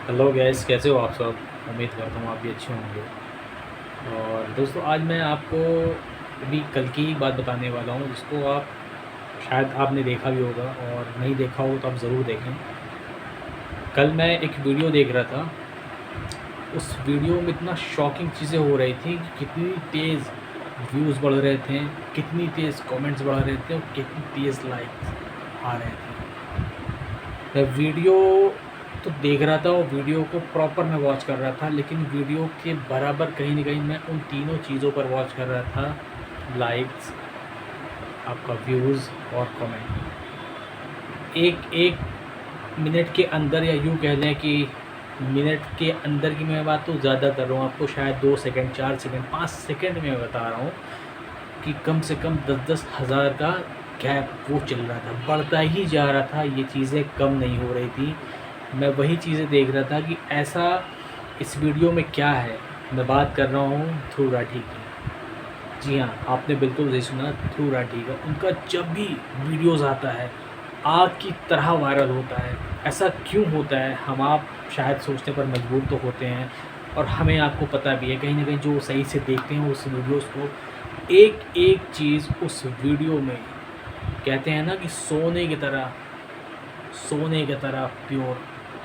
Hello guys, कैसे हो आप सब। उम्मीद करता हूँ आप भी अच्छे होंगे। और दोस्तों, आज मैं आपको अभी कल की बात बताने वाला हूँ जिसको आप शायद आपने देखा भी होगा, और नहीं देखा हो तो आप ज़रूर देखें। कल मैं एक वीडियो देख रहा था। उस वीडियो में इतना शॉकिंग चीज़ें हो रही थी कि कितनी तेज़ व्यूज़ बढ़ रहे थे, कितनी तेज़ कमेंट्स बढ़ रहे थे और कितनी तेज़ लाइक्स आ रहे थे। मैं वीडियो तो देख रहा था और वीडियो को प्रॉपर मैं वॉच कर रहा था, लेकिन वीडियो के बराबर कहीं न कहीं मैं उन तीनों चीज़ों पर वॉच कर रहा था। लाइक्स, आपका व्यूज़ और कमेंट। एक मिनट के अंदर, या यूँ कह लें कि मिनट के अंदर की मैं बात तो ज़्यादा कर रहा हूँ, आपको शायद 2 सेकंड, 4 सेकंड, 5 सेकंड में मैं बता रहा हूँ कि कम से कम 10-10 हज़ार का गैप वो चल रहा था, बढ़ता ही जा रहा था। ये चीज़ें कम नहीं हो रही थी। मैं वही चीज़ें देख रहा था कि ऐसा इस वीडियो में क्या है। मैं बात कर रहा हूँ ध्रुव राठी की। जी हाँ, आपने बिल्कुल सही सुना, ध्रुव राठी का। उनका जब भी वीडियोज़ आता है, आग की तरह वायरल होता है। ऐसा क्यों होता है, हम आप शायद सोचने पर मजबूर तो होते हैं, और हमें आपको पता भी है कहीं न कहीं, जो सही से देखते हैं उस वीडियोज़ को, एक-एक चीज़ उस वीडियो में, कहते हैं ना कि सोने की तरह प्योर,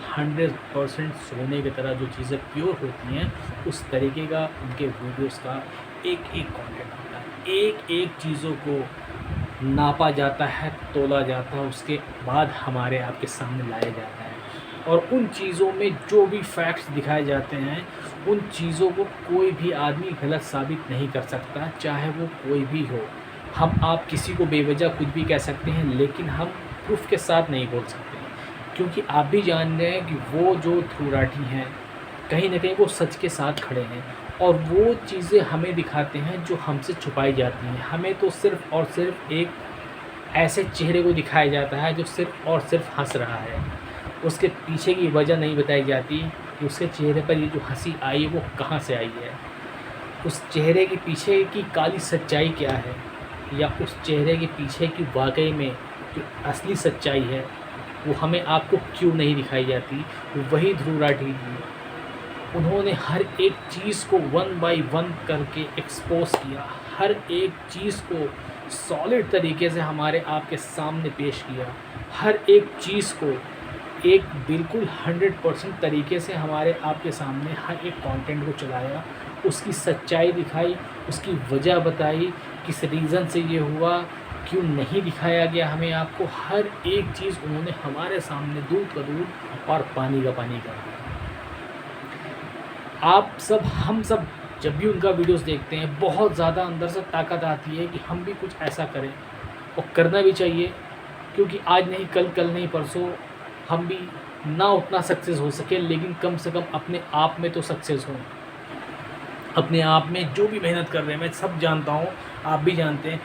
100% सोने की तरह जो चीज़ें प्योर होती हैं, उस तरीके का उनके वीडियोज़ का एक-एक कंटेंट होता है। एक-एक चीज़ों को नापा जाता है, तोला जाता है, उसके बाद हमारे आपके सामने लाया जाता है। और उन चीज़ों में जो भी फैक्ट्स दिखाए जाते हैं, उन चीज़ों को कोई भी आदमी गलत साबित नहीं कर सकता, चाहे वो कोई भी हो। हम आप किसी को बेवजह कुछ भी कह सकते हैं, लेकिन हम प्रूफ़ के साथ नहीं बोल सकते। क्योंकि आप भी जान रहे हैं कि वो जो ध्रुव राठी हैं, कहीं न कहीं वो सच के साथ खड़े हैं, और वो चीज़ें हमें दिखाते हैं जो हमसे छुपाई जाती हैं। हमें तो सिर्फ़ और सिर्फ़ एक ऐसे चेहरे को दिखाया जाता है जो सिर्फ़ और सिर्फ़ हँस रहा है। उसके पीछे की वजह नहीं बताई जाती कि उसके चेहरे पर ये जो हँसी आई है वो कहाँ से आई है। उस चेहरे के पीछे की काली सच्चाई क्या है, या उस चेहरे के पीछे की वाक़ई में जो असली सच्चाई है, वो हमें आपको क्यों नहीं दिखाई जाती। वही ध्रुव राठी जी, उन्होंने हर एक चीज़ को वन बाय वन करके एक्सपोज़ किया। हर एक चीज़ को सॉलिड तरीके से हमारे आपके सामने पेश किया। हर एक चीज़ को एक बिल्कुल 100% तरीके से हमारे आपके सामने हर एक कंटेंट को चलाया, उसकी सच्चाई दिखाई, उसकी वजह बताई, किस रीज़न से ये हुआ, क्यों नहीं दिखाया गया हमें आपको। हर एक चीज़ उन्होंने हमारे सामने दूध का दूध और पानी का पानी कर दिया। आप सब, हम सब जब भी उनका वीडियोज़ देखते हैं, बहुत ज़्यादा अंदर से ताकत आती है कि हम भी कुछ ऐसा करें, और करना भी चाहिए। क्योंकि आज नहीं कल, कल नहीं परसों, हम भी ना उतना सक्सेस हो सके, लेकिन कम से कम अपने आप में तो सक्सेस हों। अपने आप में जो भी मेहनत कर रहे हैं, मैं सब जानता हूँ, आप भी जानते हैं।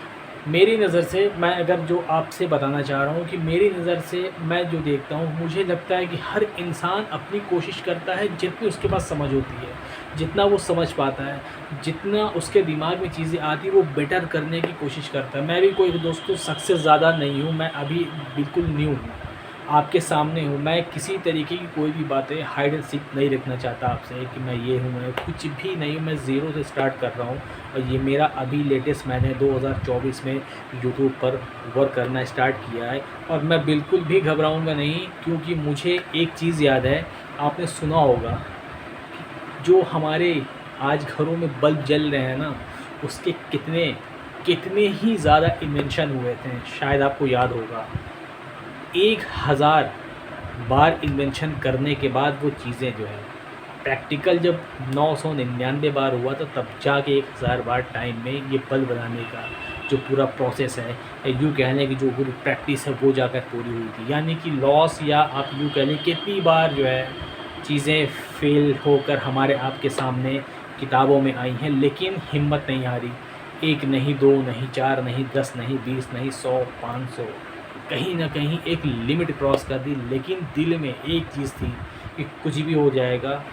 मेरी नज़र से मैं अगर जो आपसे बताना चाह रहा हूँ कि मेरी नज़र से मैं जो देखता हूँ, मुझे लगता है कि हर इंसान अपनी कोशिश करता है, जितनी उसके पास समझ होती है, जितना वो समझ पाता है, जितना उसके दिमाग में चीज़ें आती हैं, वो बेटर करने की कोशिश करता है। मैं भी कोई दोस्तों सक्सेस ज़्यादा नहीं हूँ, मैं अभी बिल्कुल न्यू हूँ, आपके सामने हूँ। मैं किसी तरीके की कोई भी बातें हाइड एंड सीक नहीं रखना चाहता आपसे कि मैं ये हूँ, मैं कुछ भी नहीं हूँ। मैं ज़ीरो से स्टार्ट कर रहा हूँ, और ये मेरा अभी लेटेस्ट, मैंने 2024 में यूट्यूब पर वर्क करना स्टार्ट किया है। और मैं बिल्कुल भी घबराऊँगा नहीं, क्योंकि मुझे एक चीज़ याद है, आपने सुना होगा, जो हमारे आज घरों में बल्ब जल रहे हैं ना, उसके कितने कितने ही ज़्यादा इन्वेंशन हुए थे, शायद आपको याद होगा। 1000 बार इन्वेंशन करने के बाद वो चीज़ें जो है, प्रैक्टिकल जब 999 बार हुआ था, तब जाके 1000 बार टाइम में ये बल्ब बनाने का जो पूरा प्रोसेस है, या यूँ कह लें कि जो पूरी प्रैक्टिस है, वो जाकर पूरी हुई थी। यानी कि लॉस, या आप यूँ कह लें कितनी बार जो है चीज़ें फेल होकर हमारे आपके सामने किताबों में आई हैं, लेकिन हिम्मत नहीं हारी। 1 नहीं, 2 नहीं, 4 नहीं, 10 नहीं, 20 नहीं, 100, 500, कहीं न कहीं एक लिमिट क्रॉस कर दी। लेकिन दिल में एक चीज़ थी कि कुछ भी हो जाएगा,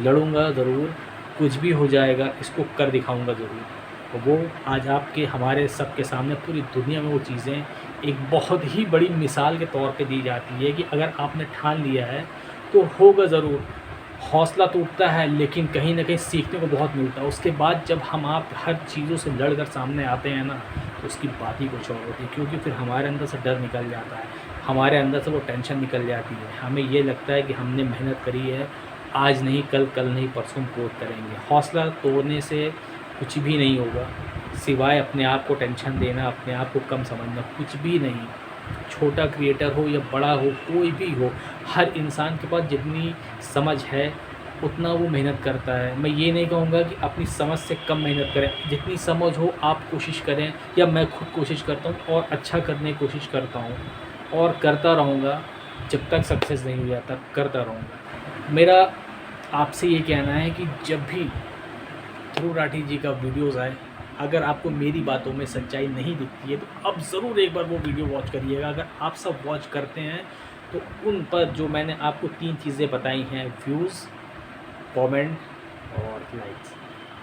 लड़ूँगा ज़रूर, कुछ भी हो जाएगा, इसको कर दिखाऊँगा ज़रूर। और वो आज आपके, हमारे सबके सामने, पूरी दुनिया में वो चीज़ें एक बहुत ही बड़ी मिसाल के तौर पे दी जाती है कि अगर आपने ठान लिया है तो होगा ज़रूर। हौसला टूटता है, लेकिन कहीं न कहीं सीखने को बहुत मिलता है। उसके बाद जब हम आप हर चीज़ों से लड़कर सामने आते हैं ना, तो उसकी बात ही कुछ और होती है, क्योंकि फिर हमारे अंदर से डर निकल जाता है, हमारे अंदर से वो टेंशन निकल जाती है। हमें ये लगता है कि हमने मेहनत करी है, आज नहीं कल नहीं परसों हम ग्रोथ करेंगे। हौसला तोड़ने से कुछ भी नहीं होगा, सिवाय अपने आप को टेंशन देना, अपने आप को कम समझना, कुछ भी नहीं। छोटा क्रिएटर हो या बड़ा हो, कोई भी हो, हर इंसान के पास जितनी समझ है उतना वो मेहनत करता है। मैं ये नहीं कहूँगा कि अपनी समझ से कम मेहनत करें, जितनी समझ हो आप कोशिश करें, या मैं खुद कोशिश करता हूँ और अच्छा करने की कोशिश करता हूँ और करता रहूँगा जब तक सक्सेस नहीं हो जाता, करता रहूँगा। मेरा आपसे ये कहना है कि जब भी ध्रुव राठी जी का वीडियोज़ आए, अगर आपको मेरी बातों में सच्चाई नहीं दिखती है तो अब ज़रूर एक बार वो वीडियो वॉच करिएगा। अगर आप सब वॉच करते हैं तो उन पर जो मैंने आपको 3 चीज़ें बताई हैं, व्यूज़, कमेंट और लाइक्स,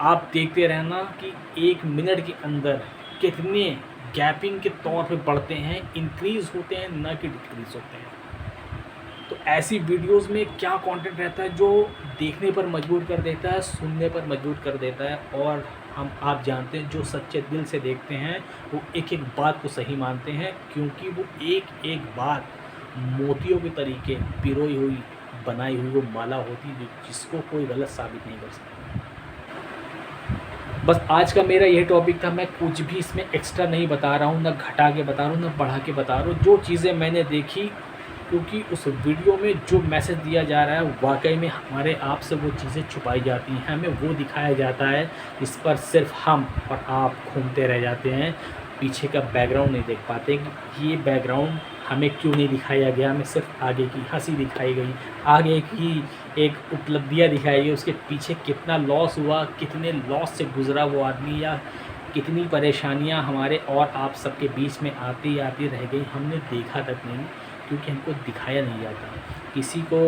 आप देखते रहना कि 1 मिनट के अंदर कितने गैपिंग के तौर पे बढ़ते हैं, इंक्रीज़ होते हैं, ना कि डिक्रीज़ होते हैं। तो ऐसी वीडियोस में क्या कंटेंट रहता है जो देखने पर मजबूर कर देता है, सुनने पर मजबूर कर देता है, और आप जानते हैं जो सच्चे दिल से देखते हैं वो एक एक बात को सही मानते हैं, क्योंकि वो एक एक बात मोतियों के तरीके पिरोई हुई बनाई हुई वो माला होती है, जिसको कोई गलत साबित नहीं कर सकता। बस आज का मेरा ये टॉपिक था। मैं कुछ भी इसमें एक्स्ट्रा नहीं बता रहा हूँ, ना घटा के बता रहा हूँ, ना बढ़ा के बता रहा हूँ। जो चीज़ें मैंने देखी, क्योंकि उस वीडियो में जो मैसेज दिया जा रहा है वाकई में हमारे आप से वो चीज़ें छुपाई जाती हैं, हमें वो दिखाया जाता है, इस पर सिर्फ हम और आप घूमते रह जाते हैं, पीछे का बैकग्राउंड नहीं देख पाते कि ये बैकग्राउंड हमें क्यों नहीं दिखाया गया। हमें सिर्फ आगे की हंसी दिखाई गई, आगे की एक उपलब्धियाँ दिखाई गई, उसके पीछे कितना लॉस हुआ, कितने लॉस से गुजरा वो आदमी, या कितनी परेशानियाँ हमारे और आप सबके बीच में आती आती रह गई, हमने देखा तक नहीं, क्योंकि हमको दिखाया नहीं जाता। किसी को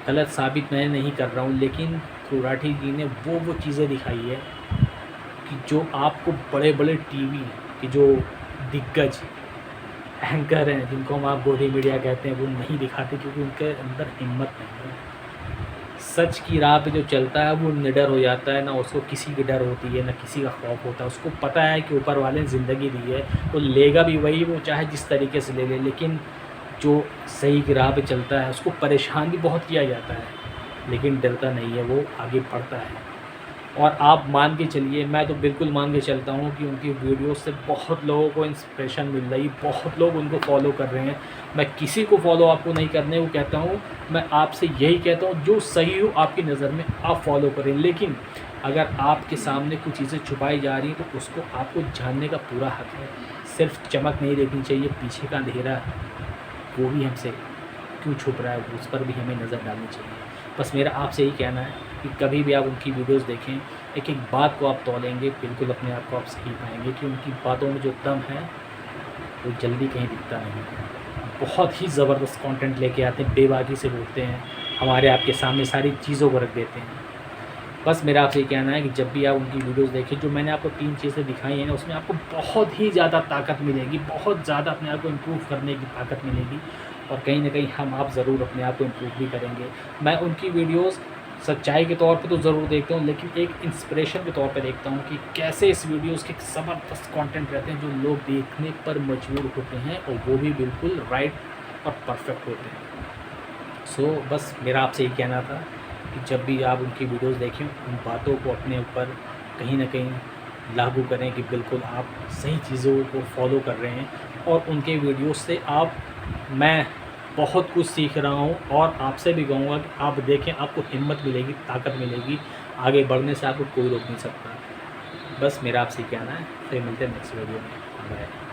गलत साबित मैं नहीं कर रहा हूँ, लेकिन ध्रुव राठी जी ने वो चीज़ें दिखाई है कि जो आपको बड़े बड़े टीवी के जो दिग्गज एंकर हैं, जिनको हम आप गोदी मीडिया कहते हैं, वो नहीं दिखाते, क्योंकि उनके अंदर हिम्मत नहीं है। सच की राह पे जो चलता है वो निडर हो जाता है, ना उसको किसी की डर होती है, ना किसी का खौफ होता है। उसको पता है कि ऊपर वाले ने ज़िंदगी दी है, वो लेगा भी वही, वो चाहे जिस तरीके से ले ले, लेकिन जो सही की राह पे चलता है उसको परेशान भी बहुत किया जाता है, लेकिन डरता नहीं है, वो आगे बढ़ता है। और आप मान के चलिए, मैं तो बिल्कुल मान के चलता हूँ कि उनकी वीडियो से बहुत लोगों को इंस्पिरेशन मिल रही, बहुत लोग उनको फॉलो कर रहे हैं। मैं किसी को फॉलो आपको नहीं करने को कहता हूँ, मैं आपसे यही कहता हूँ जो सही हो आपकी नज़र में आप फॉलो करें, लेकिन अगर आपके सामने कुछ चीज़ें छुपाई जा रही हैं तो उसको आपको जानने का पूरा हक है। सिर्फ चमक नहीं देखनी चाहिए, पीछे का अंधेरा वो भी हमसे क्यों छुप रहा है, उस पर भी हमें नज़र डालनी चाहिए। बस मेरा आपसे यही कहना है कि कभी भी आप उनकी वीडियोस देखें, एक एक बात को आप तोलेंगे, बिल्कुल अपने आप को आप सही पाएंगे, कि उनकी बातों में जो दम है वो जल्दी कहीं दिखता नहीं है। बहुत ही ज़बरदस्त कंटेंट लेके आते हैं, बेबाकी से बोलते हैं, हमारे आपके सामने सारी चीज़ों को रख देते हैं। बस मेरा आपसे ये कहना है कि जब भी आप उनकी वीडियोस देखें, जो मैंने आपको 3 चीज़ें दिखाई हैं ना, उसमें आपको बहुत ही ज़्यादा ताकत मिलेगी, बहुत ज़्यादा अपने आप को इम्प्रूव करने की ताकत मिलेगी, और कहीं ना कहीं हम आप ज़रूर अपने आप को इम्प्रूव भी करेंगे। मैं उनकी वीडियोस सच्चाई के तौर पे तो ज़रूर देखता हूँ, लेकिन एक इंस्पिरेशन के तौर पे देखता हूँ कि कैसे इस वीडियोस के ज़बरदस्त कंटेंट रहते हैं जो लोग देखने पर मजबूर होते हैं, और वो भी बिल्कुल राइट और परफेक्ट होते हैं। सो बस मेरा आपसे ये कहना था कि जब भी आप उनकी वीडियोस देखें, उन बातों को अपने ऊपर कहीं ना कहीं लागू करें कि बिल्कुल आप सही चीज़ों को फॉलो कर रहे हैं, और उनके वीडियोस से मैं बहुत कुछ सीख रहा हूँ, और आपसे भी कहूँगा कि आप देखें, आपको हिम्मत मिलेगी, ताकत मिलेगी, आगे बढ़ने से आपको कोई रोक नहीं सकता। बस मेरा आपसे कहना है। फिर मिलते हैं नेक्स्ट वीडियो में। बाय।